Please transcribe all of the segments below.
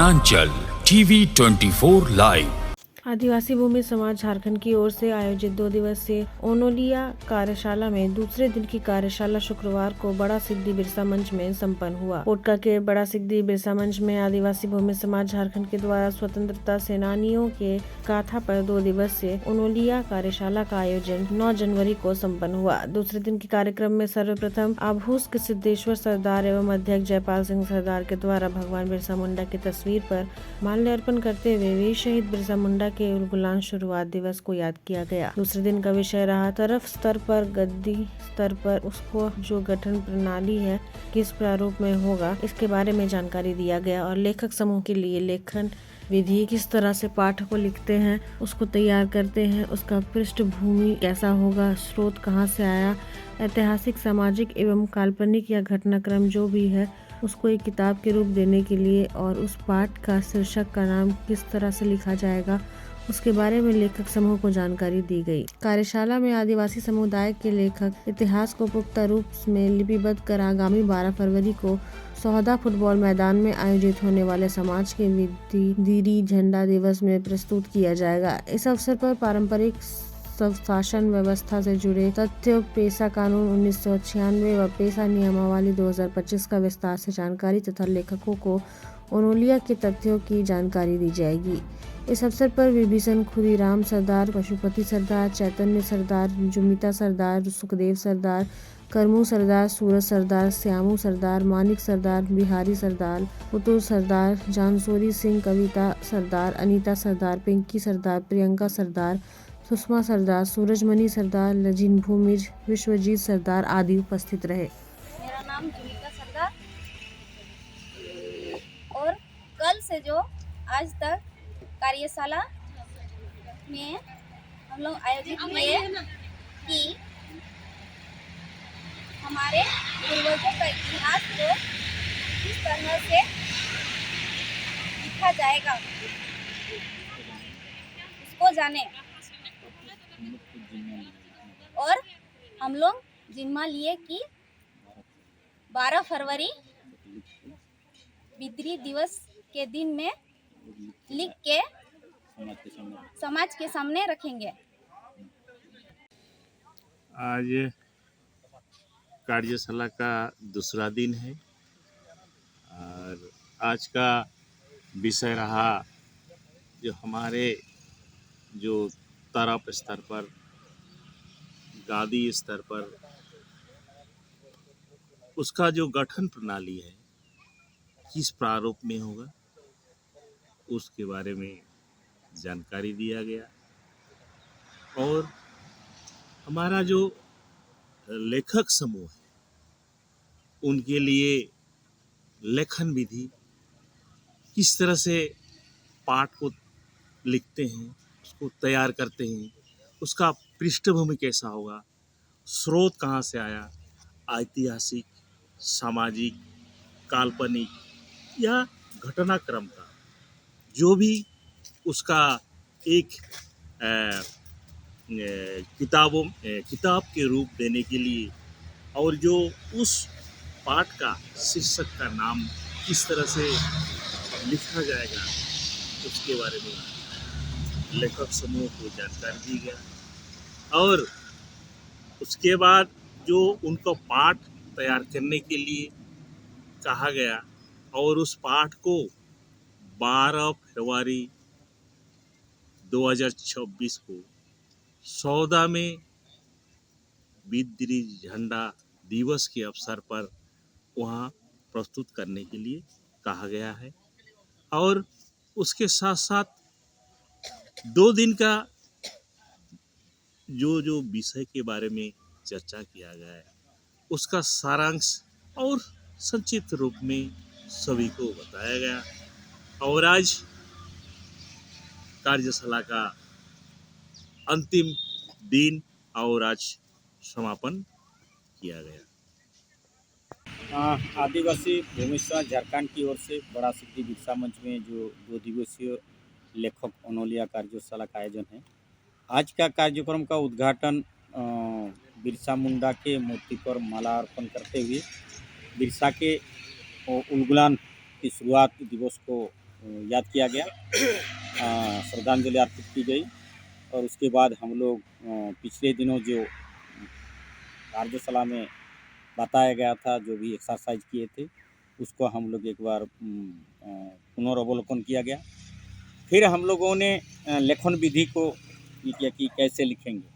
वनांचल TV 24 live. आदिवासी भूमि समाज झारखंड की ओर से आयोजित 2 दिवसीय ओनोलिया कार्यशाला में दूसरे दिन की कार्यशाला शुक्रवार को बड़ा सिद्धि बिरसा मंच में संपन्न हुआ। पोटका के बड़ा सिद्धि बिरसा मंच में आदिवासी भूमि समाज झारखंड के द्वारा स्वतंत्रता सेनानियों के गाथा पर 2 दिवसीय ओनोलिया कार्यशाला का आयोजन 9 जनवरी को संपन्न हुआ। दूसरे दिन के कार्यक्रम में सर्वप्रथम आभूस के सिद्धेश्वर सरदार एवं अध्यक्ष जयपाल सिंह सरदार के द्वारा भगवान बिरसा मुंडा की तस्वीर पर माल्यार्पण करते हुए वीर शहीद बिरसा मुंडा के उलगुलान शुरुआत दिवस को याद किया गया। दूसरे दिन का विषय रहा तरफ स्तर पर गद्दी स्तर पर उसको जो गठन प्रणाली है किस प्रारूप में होगा, इसके बारे में जानकारी दिया गया और लेखक समूह के लिए लेखन विधि किस तरह से पाठ को लिखते हैं, उसको तैयार करते हैं, उसका पृष्ठभूमि कैसा होगा, स्रोत कहाँ से आया, ऐतिहासिक, सामाजिक एवं काल्पनिक या घटनाक्रम जो भी है उसको एक किताब के रूप देने के लिए और उस पाठ का शीर्षक का नाम किस तरह से लिखा जाएगा, उसके बारे में लेखक समूह को जानकारी दी गई। कार्यशाला में आदिवासी समुदाय के लेखक इतिहास को पुख्ता रूप में लिपिबद्ध कर आगामी 12 फरवरी को सौदा फुटबॉल मैदान में आयोजित होने वाले समाज के विधि झंडा दिवस में प्रस्तुत किया जाएगा। इस अवसर पर पारंपरिक शासन व्यवस्था से जुड़े तथ्यों, पेशा कानून 1996 व पेशा नियमावली 2025 का विस्तार से जानकारी तथा लेखकों को ओनोलिया के तथ्यों की जानकारी दी जाएगी। इस अवसर पर विभीषण खुदीराम सरदार, पशुपति सरदार, चैतन्य सरदार, जुमिता सरदार, सुखदेव सरदार, करमू सरदार, सूरज सरदार, श्यामू सरदार, मानिक सरदार, बिहारी सरदार, पुतुल सरदार, जानसोरी सिंह, कविता सरदार, अनीता सरदार, पिंकी सरदार, प्रियंका सरदार, सुषमा सरदार, सूरजमणि सरदार, लजिन भूमिज, विश्वजीत सरदार आदि उपस्थित रहे। मेरा नाम जुमिता सरदार और कल से जो आज तक कार्यशाला में हम लोग आयोजित किए कि हमारे पूर्वजों का इतिहास को किस तरह से लिखा जाएगा उसको जाने और हम लोग जिम्मा लिए कि 12 फरवरी विद्रोह दिवस के दिन में लिख के समाज के सामने रखेंगे। आज कार्यशाला का दूसरा दिन है और आज का विषय रहा जो हमारे जो तरफ स्तर पर, गादी स्तर पर उसका जो गठन प्रणाली है किस प्रारूप में होगा उसके बारे में जानकारी दिया गया और हमारा जो लेखक समूह है उनके लिए लेखन विधि किस तरह से पाठ को लिखते हैं, उसको तैयार करते हैं, उसका पृष्ठभूमि कैसा होगा, स्रोत कहाँ से आया, ऐतिहासिक, सामाजिक, काल्पनिक या घटनाक्रम का जो भी उसका एक किताब के रूप देने के लिए और जो उस पाठ का शीर्षक का नाम किस तरह से लिखा जाएगा उसके बारे में लेखक समूह को जानकारी दी गया और उसके बाद जो उनको पाठ तैयार करने के लिए कहा गया और उस पाठ को 12 फरवरी 2026 को सौदा में विद्रोह झंडा दिवस के अवसर पर वहाँ प्रस्तुत करने के लिए कहा गया है और उसके साथ साथ 2 दिन का जो विषय के बारे में चर्चा किया गया है उसका सारांश और संक्षिप्त रूप में सभी को बताया गया और आज कार्यशाला का अंतिम दिन और आज समापन किया गया। आदिवासी भूमि समाज झारखंड की ओर से बड़ा सिद्धि बिरसा मंच में जो 2 दिवसीय लेखक ओनोलिया कार्यशाला का आयोजन है। आज का कार्यक्रम का उद्घाटन बिरसा मुंडा के मूर्ति पर माला अर्पण करते हुए बिरसा के उलगुलान की शुरुआत दिवस को याद किया गया, श्रद्धांजलि अर्पित की गई। और उसके बाद हम लोग पिछले दिनों जो कार्यशाला में बताया गया था, जो भी एक्सरसाइज किए थे, उसको हम लोग एक बार पुनर्वलोकन किया गया। फिर हम लोगों ने लेखन विधि को ये किया कि कैसे लिखेंगे,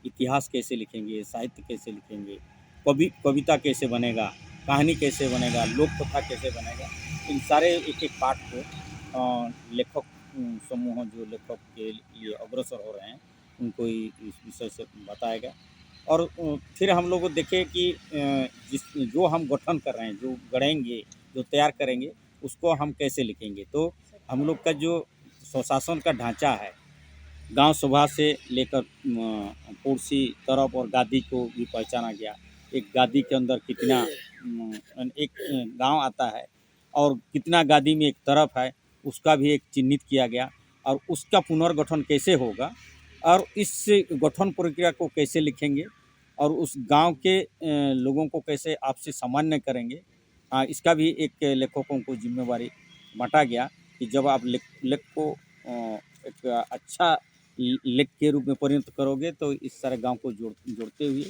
इतिहास कैसे लिखेंगे, साहित्य कैसे लिखेंगे, कविता कैसे बनेगा, कहानी कैसे बनेगा, लोक कथा कैसे बनेगा। इन सारे एक एक पाठ को लेखक समूह जो लेखक के लिए अग्रसर हो रहे हैं उनको इस विषय से बताया गया। और फिर हम लोग देखें कि जो हम गठन कर रहे हैं, जो गढ़ेंगे, जो तैयार करेंगे, उसको हम कैसे लिखेंगे। तो हम लोग का जो स्वशासन का ढांचा है, गांव सभा से लेकर पुरसी तरफ और गादी को भी पहचाना गया। एक गादी के अंदर कितना एक गांव आता है और कितना गादी में एक तरफ है, उसका भी एक चिन्हित किया गया। और उसका पुनर्गठन कैसे होगा और इस गठन प्रक्रिया को कैसे लिखेंगे और उस गांव के लोगों को कैसे आपसी सामान्य करेंगे, इसका भी एक लेखकों को जिम्मेवारी बांटा गया कि जब आप लेख को एक अच्छा लेख के रूप में परिणत करोगे तो इस सारे गांव को जोड़ते हुए,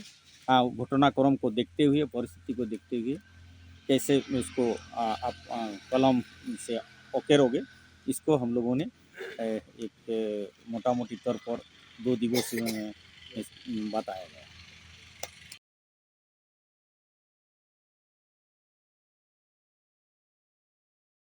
घटनाक्रम को देखते हुए, परिस्थिति को देखते हुए कैसे उसको आप कलम से उकेरोगे, इसको हम लोगों ने एक मोटा मोटी तौर पर 2 दिवसीय में बताया गया।